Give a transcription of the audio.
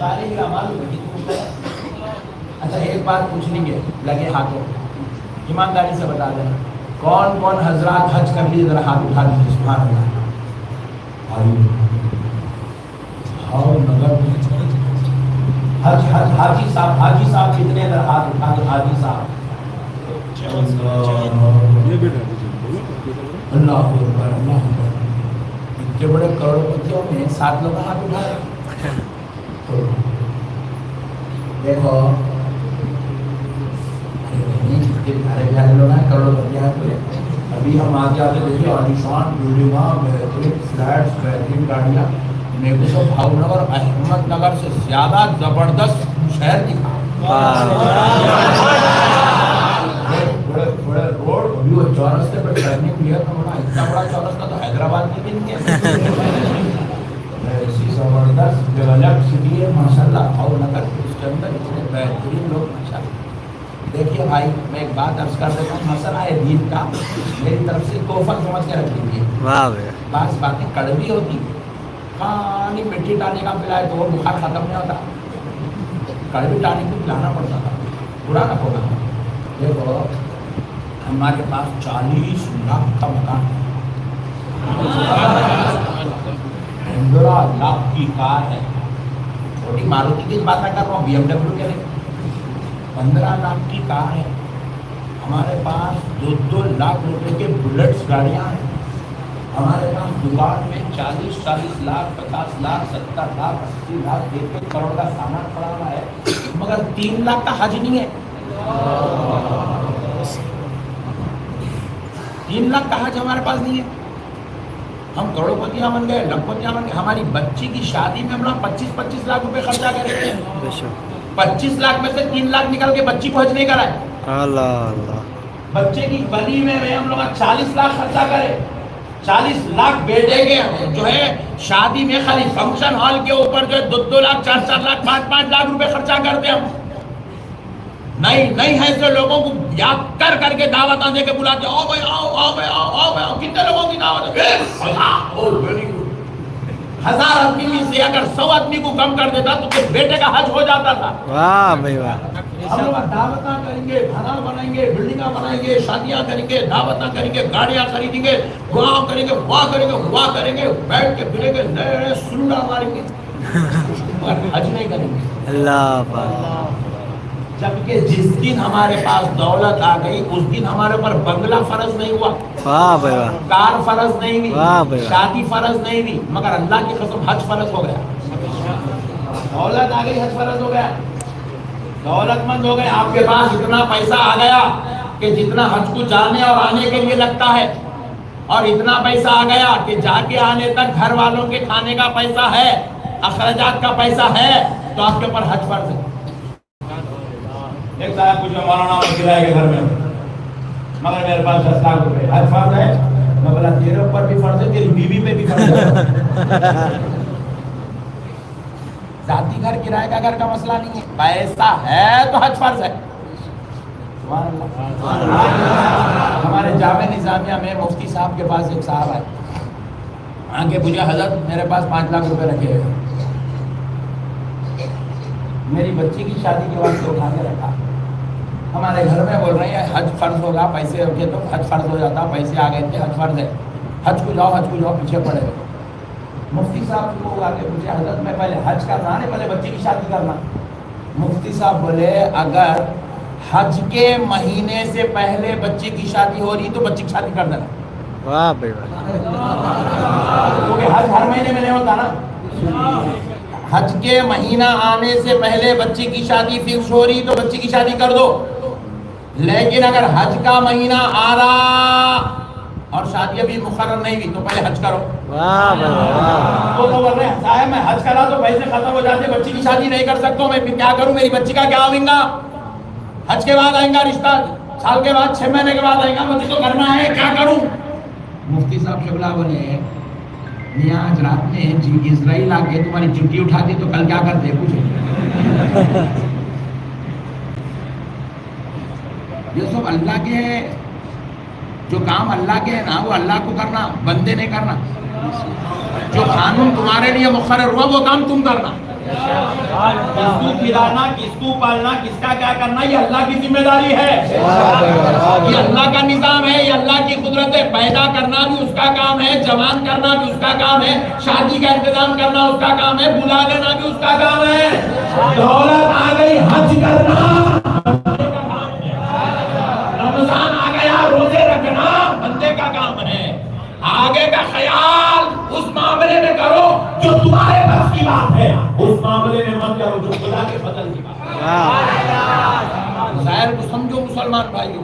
صالح اعمال اچھا ایک بات پوچھنی ہے لگے ہاتھوں ایمانداری سے بتا دیں کون کون حضرات حج کر لیے ذرا ہاتھ اٹھا دیجیے سبحان اللہ حاجی صاحب کتنے ذرا ہاتھ اٹھا دیں حاجی صاحب اللہ اکبر اللہ اکبر اتنے بڑے کروڑ پتیوں میں 7 لوگ ہاتھ اٹھائے دیکھو پیارے لوگ ہیں کروڑ پتیاں پورے ابھی ہم آگے آگے دیکھیے عالیشان بلڈنگاں بہترین فلیٹس بہترین گاڑیاں میرے کو بھاؤ نگر احمد نگر سے زیادہ زبردست شہر دکھا بڑے روڈ ابھی وہ چورستے پر ٹرننگ لیا تھا اتنا بڑا چورستہ تو حیدرآباد میں بھی نہیں ہے ایسی زبردست ڈیولپ سٹی ہے ماشاء اللہ بھاؤ نگر اس کے اندر اتنے بہترین لوگ ماشاء اللہ دیکھیے بھائی میں ایک بات عرض کر دیتا ہوں مسئلہ ہے دین کا میری طرف سے تحفہ سمجھ کے رکھ لیجیے بعض باتیں کڑوی ہوتی خالی مٹی ڈالنے کا پلائے تو وہ بخار ختم نہیں ہوتا کڑوی ڈالنے کو پلانا پڑتا تھا برا نہ ہوگا دیکھو ہمارے پاس 40 لاکھ کا مکان ہے 15 لاکھ کی کار ہے چھوٹی ماروتی کی بات نہ کر رہا ہوں BMW کے لیے 15 لاکھ کی کار ہے ہمارے پاس 2 لاکھ روپے کے بلٹس گاڑیاں ہیں ہمارے پاس دکان میں 40 لاکھ 50 لاکھ 70 لاکھ 80 لاکھ 1 کروڑ کا سامان پڑا ہوا ہے مگر 3 لاکھ کا حج نہیں ہے 3 لاکھ کا حج ہمارے پاس نہیں ہے ہم کروڑ پتیاں بن گئے لکھ پتیاں بن گئے ہماری بچی کی شادی میں ہم لوگ 25 لاکھ روپے خرچہ کریں 25 لاکھ میں سے 3 لاکھ نکل کے بچی کو حج نہیں کرائے بچے کی بلی میں ہم لوگ 40 لاکھ خرچہ کرے 40 لاکھ بیٹے کے جو ہے شادی میں خالی فنکشن ہال کے اوپر جو ہے 2 لاکھ 4 لاکھ 5 لاکھ روپے خرچہ کرتے ہم نہیں ہے ایسے لوگوں کو یاد کر کے دعوتاں دے کے بلاتے آؤ بھائی آؤ کتنے لوگوں کی دعوت ہے 1000 آدمی سے اگر 100 آدمی کو کم کر دیتا تو بیٹے کا حج ہو جاتا تھا واہ بھائی واہ ہم لوگ دعوتاں کریں گے کھانا بنائیں گے بلڈنگاں بنائیں گے شادیاں کریں گے دعوتاں کریں گے گاڑیاں خریدیں گے وہاں کریں گے وہاں کریں گے وہاں کریں گے بیٹھ کے پھریں گے نئے سنڈا ماریں گے حج نہیں کریں گے اللہ جبکہ جس دن ہمارے پاس دولت آ گئی اس دن ہمارے اوپر بنگلہ فرض نہیں ہوا کار فرض نہیں ہوئی شادی فرض نہیں ہوئی مگر اللہ کی قسم حج فرض ہو گیا دولت آ گئی حج فرض ہو گیا دولت مند ہو گئے آپ کے پاس اتنا پیسہ آ گیا کہ جتنا حج کو جانے اور آنے کے لیے لگتا ہے اور اتنا پیسہ آ گیا کہ جا کے آنے تک گھر والوں کے کھانے کا پیسہ ہے اخراجات کا پیسہ ہے تو آپ کے اوپر حج فرض ہے ایک صاحب کچھ مولانا کرائے کے گھر میں مگر میرے پاس 10 لاکھ روپے حج فرض ہے میں بولا تیرے اوپر بھی فرض ہے تیری بیوی پہ بھی فرض ہے ذاتی گھر کرائے کا گھر کا مسئلہ نہیں ہے پیسہ ہے تو حج فرض ہے ہمارے جامع نظامیہ میں مفتی صاحب کے پاس ایک صاحب ہے آگے پوچھا حضرت میرے پاس 5 لاکھ روپے رکھے ہوئے میری بچی کی شادی کے بعد سے اٹھا کے رکھا ہمارے گھر میں بول رہے ہیں حج فرض ہوگا پیسے رکھے تو حج فرض ہو جاتا پیسے آ گئے تھے حج فرض ہے حج کو جاؤ پیچھے پڑے مفتی صاحب کو آ کے پوچھے حضرت میں پہلے حج کرنا نہیں پہلے بچی کی شادی کرنا مفتی صاحب بولے اگر حج کے مہینے سے پہلے بچی کی شادی ہو رہی تو بچی کی شادی کر دینا واہ بھائی کیونکہ حج ہر مہینے میں نہیں ہوتا نا حج کے مہینہ آنے سے پہلے بچی کی شادی فکس ہو رہی تو بچی کی شادی کر دو لیکن اگر حج کا مہینہ آ رہا اور شادی ابھی مقرر نہیں ہوئی تو پہلے حج کرو تو بول رہے ہیں صاحب میں حج کرا تو پیسے ختم ہو جاتے بچی کی شادی نہیں کر سکتا ہوں میں پھر کیا کروں میری بچی کا کیا آئیں گا حج کے بعد آئیں گا رشتہ سال کے بعد 6 مہینے کے بعد آئیں گا مجھے تو کرنا ہے کیا کروں مفتی صاحب شبلا بولے آج رات میں اسرائیل آ کے تمہاری چٹھی اٹھاتی تو کل کیا کرتے پوچھو یہ سب اللہ کے جو کام اللہ کے ہے نا وہ اللہ کو کرنا بندے نہیں کرنا جو قانون تمہارے لیے مقرر ہوا وہ کام تم کرنا کس کو کھلانا، کس کو پالنا، کس کا کیا کرنا، یہ اللہ کی ذمہ داری ہے، یہ اللہ کا نظام ہے، یہ اللہ کی قدرت ہے۔ پیدا کرنا بھی اس کا کام ہے، جوان کرنا بھی اس کا کام ہے، شادی کا انتظام کرنا اس کا کام ہے، بلا لینا بھی اس کا کام ہے۔ دولت آ گئی، حج کرنا بندے کا کام ہے، رمضان آ گیا، روزے رکھنا بندے کا کام ہے۔ آگے کا خیال اس معاملے میں کرو جو تمہارے بس کی بات ہے، اس معاملے میں مت کرو جو خدا کے فضل کی بات ہے۔ ظاہر کو سمجھو مسلمان بھائیوں۔